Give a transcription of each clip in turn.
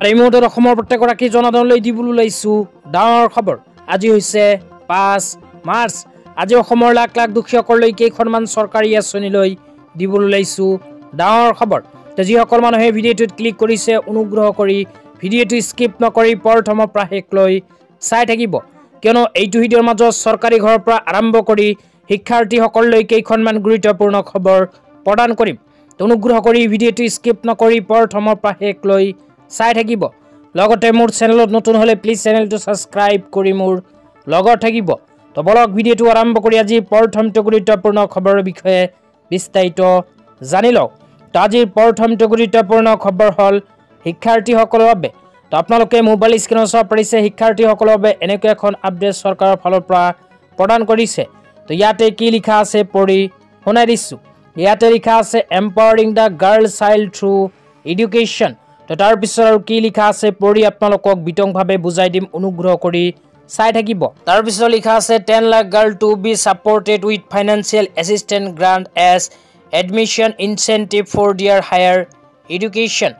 এই মুহূৰ্তত অসমৰ প্ৰত্যেকগৰাকী জনসাধাৰণলৈ দিবলৈ ওলাইছোঁ ডাঙৰ খবৰ। আজি হৈছে 5 মাৰ্চ। আজি অসমৰ লাখ লাখ দুখীয়াসকললৈ কেইখনমান চৰকাৰী আঁচনিলৈ দিবলৈ ওলাইছোঁ ডাঙৰ খবৰ। তো যিসকল মানুহে ভিডিঅ'টোত ক্লিক কৰিছে অনুগ্ৰহ কৰি ভিডিঅ'টো স্কিপ নকৰি প্ৰথমৰ পৰা শেষলৈ চাই থাকিব, কিয়নো এইটো ভিডিঅ'ৰ মাজত চৰকাৰী ঘৰৰ পৰা আৰম্ভ কৰি শিক্ষাৰ্থীসকললৈ কেইখনমান গুৰুত্বপূৰ্ণ খবৰ প্ৰদান কৰিম। অনুগ্ৰহ কৰি ভিডিঅ'টো স্কিপ নকৰি প্ৰথমৰ পৰা শেষলৈ চাই থাকিব। লগতে মোৰ চেনেলত নতুন হ'লে প্লিজ চেনেলটো ছাবস্ক্ৰাইব কৰি মোৰ লগত থাকিব। তো বলক ভিডিঅ'টো আৰম্ভ কৰি আজি প্ৰথমটো গুৰুত্বপূৰ্ণ খবৰৰ বিষয়ে বিস্তাৰিত জানি লওক। তো আজিৰ প্ৰথমটো গুৰুত্বপূৰ্ণ খবৰ হ'ল শিক্ষাৰ্থীসকলৰ বাবে। তো আপোনালোকে মোবাইল স্ক্ৰীনত চাব পাৰিছে শিক্ষাৰ্থীসকলৰ বাবে এনেকুৱা এখন আপডেট চৰকাৰৰ ফালৰ পৰা প্ৰদান কৰিছে। তো ইয়াতে কি লিখা আছে পঢ়ি শুনাই দিছোঁ। ইয়াতে লিখা আছে empowering the girl child through education. তো তাৰপিছত আৰু কি লিখা আছে পঢ়ি আপোনালোকক বিতংভাৱে বুজাই দিম, অনুগ্ৰহ কৰি চাই থাকিব। তাৰপিছত লিখা আছে 10 lakh girl to be supported with financial assistant grant as admission incentive for their higher education.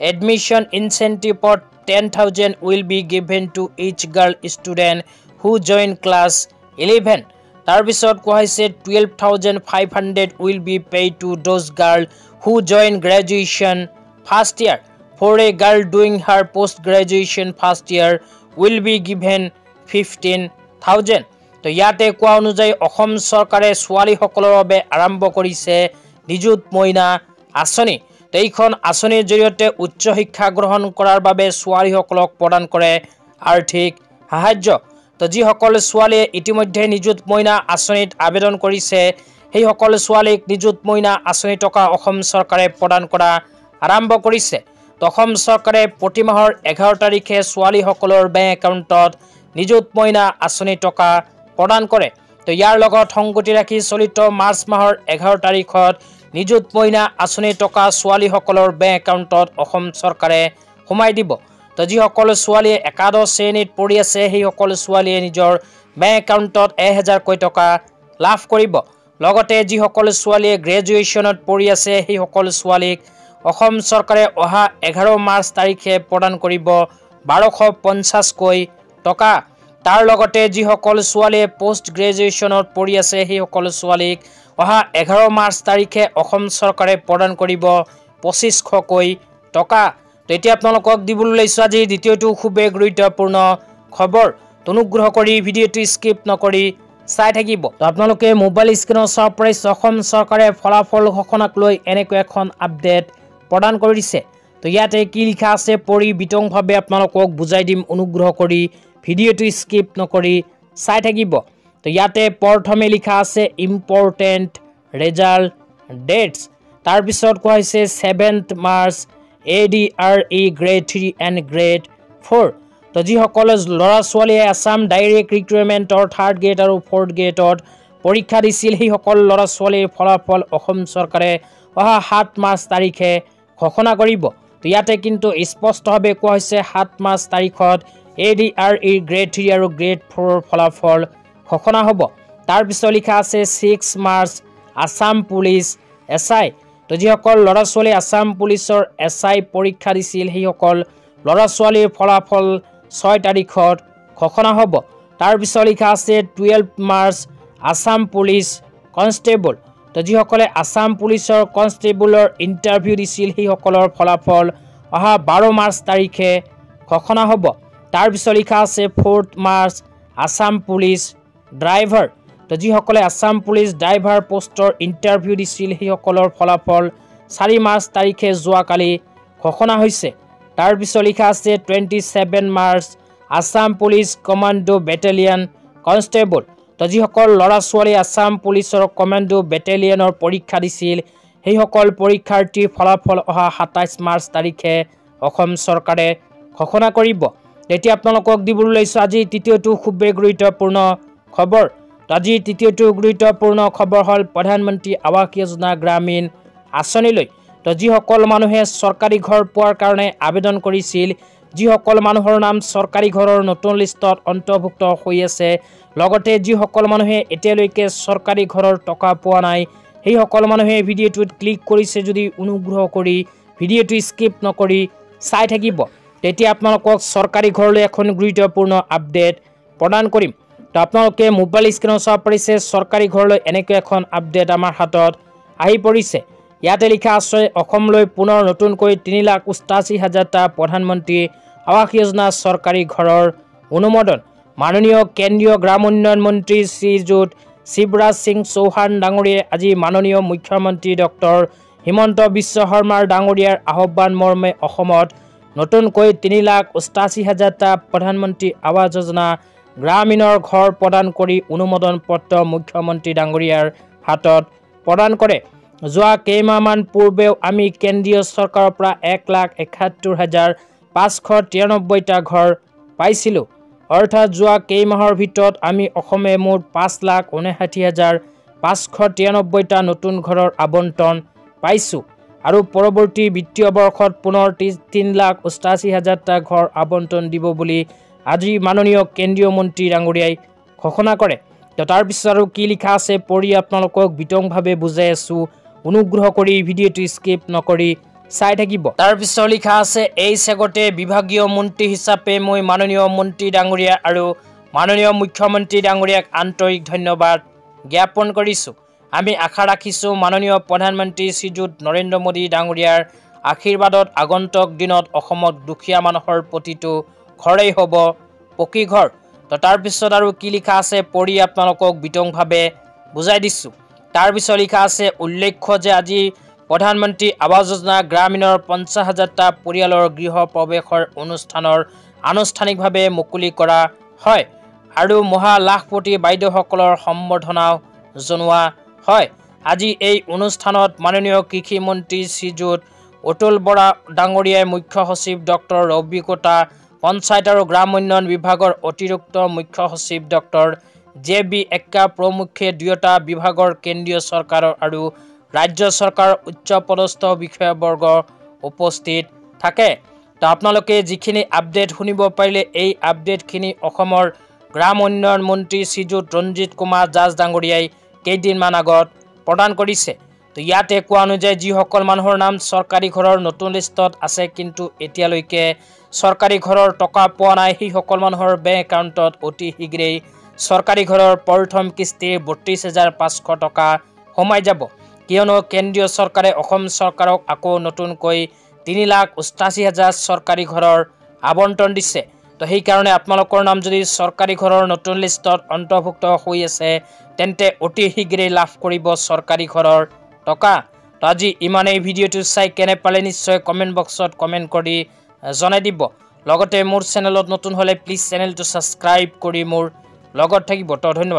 Admission ইনচেণ্টিভত 10,000 will be given to each girl student who join class 11. তাৰপিছত কোৱা হৈছে 12,500 will be paid to those girls who join graduation first year. For a girl doing her post-graduation first year will be given 15,000. তো ইয়াতে কোৱা অনুযায়ী অসম চৰকাৰে ছোৱালীসকলৰ বাবে আৰম্ভ কৰিছে নিযুত মইনা আঁচনি। তো এইখন আঁচনিৰ জৰিয়তে উচ্চ শিক্ষা গ্ৰহণ কৰাৰ বাবে ছোৱালীসকলক প্ৰদান কৰে আৰ্থিক সাহায্য। তো যিসকল ছোৱালীয়ে ইতিমধ্যে নিযুত মইনা আঁচনিত আবেদন কৰিছে সেইসকল ছোৱালীক নিযুত মইনা আঁচনি টকা অসম চৰকাৰে প্ৰদান কৰা আৰম্ভ কৰিছে। তো অসম চৰকাৰে প্ৰতি মাহৰ 11 তাৰিখে ছোৱালীসকলৰ বেংক একাউণ্টত নিযুত মইনা আঁচনি টকা প্ৰদান কৰে। তো ইয়াৰ লগত সংগতি ৰাখি চলিত মাৰ্চ মাহৰ 11 তাৰিখত নিযুত মইনা আঁচনি টকা ছোৱালীসকলৰ বেংক একাউণ্টত অসম চৰকাৰে সোমাই দিব। তো যিসকল ছোৱালীয়ে একাদশ শ্ৰেণীত পঢ়ি আছে সেইসকল ছোৱালীয়ে নিজৰ বেংক একাউণ্টত 1000কৈ টকা লাভ কৰিব। লগতে যিসকল ছোৱালীয়ে গ্ৰেজুৱেশ্যনত পঢ়ি আছে সেইসকল ছোৱালীক অসম চৰকাৰে অহা 11 মাৰ্চ তাৰিখে প্ৰদান কৰিব 1250কৈ টকা। তাৰ লগতে যিসকল ছোৱালীয়ে পোষ্ট গ্ৰেজুৱেশ্যনত পঢ়ি আছে সেইসকল ছোৱালীক অহা 11 মাৰ্চ তাৰিখে অসম চৰকাৰে প্ৰদান কৰিব 2500কৈ টকা। তো এতিয়া আপোনালোকক দিবলৈ ওলাইছোঁ আজি দ্বিতীয়টো খুবেই গুৰুত্বপূৰ্ণ খবৰ। অনুগ্ৰহ কৰি ভিডিঅ'টো স্কিপ নকৰি চাই থাকিব। তো আপোনালোকে মোবাইল স্ক্ৰীনত চাব পাৰিছে অসম চৰকাৰে ফলাফল ঘোষণাক লৈ এনেকুৱা এখন আপডেট প্ৰদান কৰিছে। তো ইয়াতে কি লিখা আছে পঢ়ি বিতংভাৱে আপোনালোকক বুজাই দিম, অনুগ্ৰহ কৰি ভিডিঅ'টো স্কিপ নকৰি চাই থাকিব। তো ইয়াতে প্ৰথমে লিখা আছে ইম্পৰ্টেণ্ট ৰেজাল্ট ডেটছ। তাৰপিছত কোৱা হৈছে 7 March ADRE grade 3 and grade 4। তো যিসকল ল'ৰা ছোৱালীয়ে আছাম ডাইৰেক্ট ৰিক্ৰুইটমেণ্টৰ 3rd গ্ৰেড আৰু 4th গ্ৰেডত পৰীক্ষা দিছিল সেইসকল ল'ৰা ছোৱালীৰ ফলাফল অসম চৰকাৰে অহা 7 মাৰ্চ তাৰিখে ঘোষণা কৰিব। তো ইয়াতে কিন্তু স্পষ্টভাৱে কোৱা হৈছে 7 মাৰ্চ তাৰিখত ADRE গ্ৰেড 3 আৰু গ্ৰেড 4ৰ ফলাফল ঘোষণা হ'ব। তাৰপিছত লিখা আছে 6 মাৰ্চ আছাম পুলিচ SI। তো যিসকল ল'ৰা ছোৱালী আছাম পুলিচৰ SI পৰীক্ষা দিছিল সেইসকল ল'ৰা ছোৱালীৰ ফলাফল 6 তাৰিখত ঘোষণা হ'ব। তাৰপিছত লিখা আছে 12 মাৰ্চ আছাম পুলিচ কনষ্টেবল। তো যিসকলে আছাম পুলিচৰ কনষ্টেবলৰ ইণ্টাৰভিউ দিছিল সেইসকলৰ ফলাফল অহা 12 মাৰ্চ তাৰিখে ঘোষণা হ'ব। তাৰপিছত লিখা আছে 4 মাৰ্চ আছাম পুলিচ ড্ৰাইভাৰ। তো যিসকলে আছাম পুলিচ ড্ৰাইভাৰ পোষ্টৰ ইণ্টাৰভিউ দিছিল সেইসকলৰ ফলাফল 4 মাৰ্চ তাৰিখে যোৱাকালি ঘোষণা হৈছে। তাৰপিছত লিখা আছে 27 March Assam police commando battalion constable. তো যিসকল ল'ৰা ছোৱালী আছাম পুলিচৰ কমাণ্ডো বেটেলিয়নৰ পৰীক্ষা দিছিল সেইসকল পৰীক্ষাৰ্থীৰ ফলাফল অহা 27 মাৰ্চ তাৰিখে অসম চৰকাৰে ঘোষণা কৰিব। এতিয়া আপোনালোকক দিবলৈ ওলাইছোঁ আজি তৃতীয়টো খুবেই গুৰুত্বপূৰ্ণ খবৰ। তো আজি তৃতীয়টো গুৰুত্বপূৰ্ণ খবৰ হ'ল প্ৰধানমন্ত্ৰী আৱাস যোজনা গ্ৰামীণ আঁচনিলৈ। তো যিসকল মানুহে চৰকাৰী ঘৰ পোৱাৰ কাৰণে আবেদন কৰিছিল, যিসকল মানুহৰ নাম চৰকাৰী ঘৰৰ নতুন লিষ্টত অন্তৰ্ভুক্ত হৈ আছে, লগতে যিসকল মানুহে এতিয়ালৈকে চৰকাৰী ঘৰৰ টকা পোৱা নাই সেইসকল মানুহে ভিডিঅ'টোত ক্লিক কৰিছে যদি অনুগ্ৰহ কৰি ভিডিঅ'টো স্কিপ নকৰি চাই থাকিব। তেতিয়া আপোনালোকক চৰকাৰী ঘৰলৈ এখন গুৰুত্বপূৰ্ণ আপডেট প্ৰদান কৰিম। তো আপোনালোকে মোবাইল স্ক্ৰীনত চাব পাৰিছে চৰকাৰী ঘৰলৈ এনেকৈ এখন আপডেট আমাৰ হাতত আহি পৰিছে। ইয়াতে লিখা আছে অসমলৈ পুনৰ নতুনকৈ 3,88,000টা প্ৰধানমন্ত্ৰী আৱাস যোজনা চৰকাৰী ঘৰৰ অনুমোদন। মাননীয় কেন্দ্ৰীয় গ্ৰাম উন্নয়ন মন্ত্ৰী শ্ৰীযুত শিৱৰাজ সিং চৌহান ডাঙৰীয়াই আজি মাননীয় মুখ্যমন্ত্ৰী ডক্টৰ হিমন্ত বিশ্ব শৰ্মাৰ ডাঙৰীয়াৰ আহ্বান মৰ্মে অসমত নতুনকৈ 3,88,000টা প্ৰধানমন্ত্ৰী আৱাস যোজনা গ্ৰামীণৰ ঘৰ প্ৰদান কৰি অনুমোদন পত্ৰ মুখ্যমন্ত্ৰী ডাঙৰীয়াৰ হাতত প্ৰদান কৰে। যোৱা কেইমাহমান পূৰ্বেও আমি কেন্দ্ৰীয় চৰকাৰৰ পৰা 1,71,593টা ঘৰ পাইছিলোঁ। অৰ্থাৎ যোৱা কেইমাহৰ ভিতৰত আমি অসমে মুঠ 5,59,593টা নতুন ঘৰৰ আবণ্টন পাইছোঁ আৰু পৰৱৰ্তী বিত্তীয় বৰ্ষত পুনৰ 3,88,000টা ঘৰ আবণ্টন দিব বুলি আজি মাননীয় কেন্দ্ৰীয় মন্ত্ৰী ডাঙৰীয়াই ঘোষণা কৰে। তো তাৰপিছত আৰু কি লিখা আছে পঢ়ি আপোনালোকক বিতংভাৱে বুজাই আছোঁ। অনুগ্ৰহ কৰি ভিডিঅ'টো স্কিপ নকৰি চাই থাকিব। তাৰপিছত লিখা আছে এই চেগতে বিভাগীয় মন্ত্ৰী হিচাপে মই মাননীয় মন্ত্ৰী ডাঙৰীয়া আৰু মাননীয় মুখ্যমন্ত্ৰী ডাঙৰীয়াক আন্তৰিক ধন্যবাদ জ্ঞাপন কৰিছোঁ। আমি আশা ৰাখিছোঁ মাননীয় প্ৰধানমন্ত্ৰী শ্ৰীযুত নৰেন্দ্ৰ মোদী ডাঙৰীয়াৰ আশীৰ্বাদত আগন্তুক দিনত অসমত দুখীয়া মানুহৰ প্ৰতিটো ঘৰেই হ'ব পকী ঘৰ। তো তাৰপিছত আৰু কি লিখা আছে পঢ়ি আপোনালোকক বিতংভাৱে বুজাই দিছোঁ। তাৰপিছত লিখা আছে উল্লেখ্য যে আজি প্ৰধানমন্ত্ৰী আৱাস যোজনা গ্ৰামীণৰ 50,000টা পৰিয়ালৰ গৃহ প্ৰৱেশৰ অনুষ্ঠানৰ আনুষ্ঠানিকভাৱে মুকলি কৰা হয় আৰু মহা লাখপতি বাইদেউসকলৰ সম্বৰ্ধনাও জনোৱা হয়। আজি এই অনুষ্ঠানত মাননীয় কৃষি মন্ত্ৰী শ্ৰীযুত অতুল বৰা ডাঙৰীয়াই মুখ্য সচিব ডক্টৰ ৰবি কোটা, পঞ্চায়ত আৰু গ্ৰাম উন্নয়ন বিভাগৰ অতিৰিক্ত মুখ্য সচিব ডক্টৰ JB এক্কা প্ৰমুখ্যে দুয়োটা বিভাগৰ কেন্দ্ৰীয় চৰকাৰৰ আৰু ৰাজ্য চৰকাৰৰ উচ্চপদস্থ বিষয়াবৰ্গ উপস্থিত থাকে। তো আপোনালোকে যিখিনি আপডেট শুনিব পাৰিলে এই আপডেটখিনি অসমৰ গ্ৰাম উন্নয়ন মন্ত্ৰী শ্ৰীযুত ৰঞ্জিত কুমাৰ দাস ডাঙৰীয়াই কেইদিনমান আগত প্ৰদান কৰিছে। তো ইয়াতে কোৱা অনুযায়ী যিসকল মানুহৰ নাম চৰকাৰী ঘৰৰ নতুন লিষ্টত আছে কিন্তু এতিয়ালৈকে চৰকাৰী ঘৰৰ টকা পোৱা নাই, সেইসকল মানুহৰ বেংক একাউণ্টত অতি শীঘ্ৰেই চৰকাৰী ঘৰৰ প্ৰথম কিস্তিৰ 32,500 টকা সোমাই যাব। কিয়নো কেন্দ্ৰীয় চৰকাৰে অসম চৰকাৰক আকৌ নতুনকৈ 3,88,000 চৰকাৰী ঘৰৰ আবণ্টন দিছে। তো সেইকাৰণে আপোনালোকৰ নাম যদি চৰকাৰী ঘৰৰ নতুন লিষ্টত অন্তৰ্ভুক্ত হৈ আছে তেন্তে অতি শীঘ্ৰেই লাভ কৰিব চৰকাৰী ঘৰৰ টকা। তো আজি ইমানেই। ভিডিঅ'টো চাই কেনে পালে নিশ্চয় কমেণ্ট বক্সত কমেণ্ট কৰি জনাই দিব। লগতে মোৰ চেনেলত নতুন হ'লে প্লিজ চেনেলটো ছাবস্ক্ৰাইব কৰি মোৰ লগত থাকিব। তো ধন্যবাদ।